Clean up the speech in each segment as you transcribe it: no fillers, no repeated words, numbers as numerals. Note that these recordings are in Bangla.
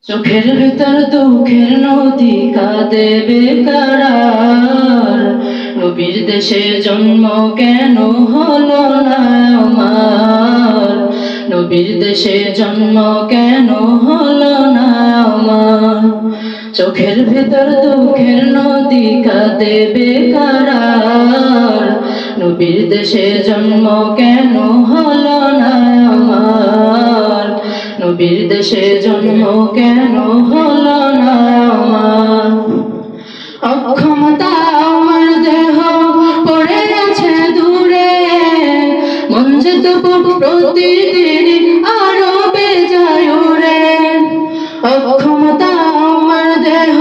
চোখের ভেতর দুঃখের নদী কাঁদে বেকারার, নবীর দেশে জন্ম কেন হলো না আমার, নবীর দেশে জন্ম কেন হলো না আমার। চোখের ভেতর দুঃখের নদী কাঁদে বেকারার, নবীর দেশে জন্ম কেন হলো না আমার, নবীর দেশে জন্ম কেন হলো না আমার। অক্ষমতা আমার দেহ পড়ে আছে দূরে, মন যে তবু প্রতিদিন আরো বেজায় উড়ে। অক্ষমতা আমার দেহ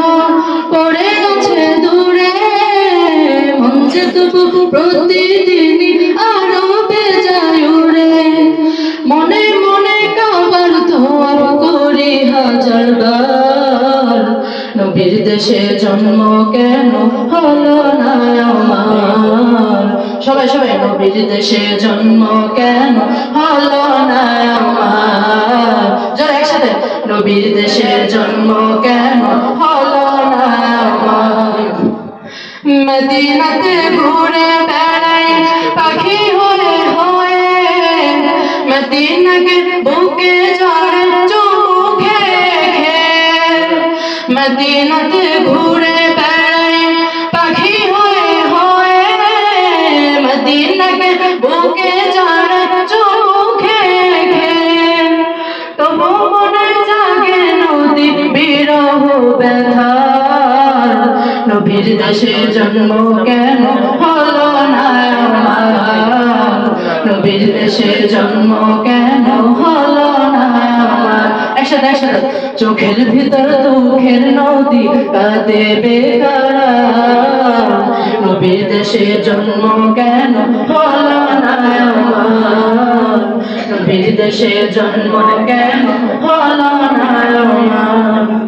পড়ে আছে দূরে, মন যে তবু প্রতিদিন আরো বেজায় উড়ে। মনে মনে কাবার দোয়া করি হাজারবার, নবীর দেশে জন্ম কেন হলো না আমার। সবাই সবাই নবীর দেশে জন্ম কেন হলো না আমার। যারা একসাথে নবীর দেশে জন্ম কেন হলো না আমার। মদিনাতে ঘুরে বেড়াই পাখি হয়ে হয়ে, মদিনাকে বুকে জড়ে চোখে খেয়ে। মদিনাতে ঘুরে বেড়াই পাখি হয়ে হয়ে, মদিনাকে বুকে জড়ে চোখে খেয়ে। তবু মনে জাগে নদী বিরহ ব্যথার, নবীর দেশে জন্ম কেন হলো না আমার, নবীর দেশে জন্ম কেন হলো না আমার। একসাথে একসাথে চোখের ভিতর দুঃখের নদী কাঁদে বেকারার, নবীর দেশে জন্ম কেন হলো না আমার, নবীর দেশে জন্ম কেন হলো না আমার।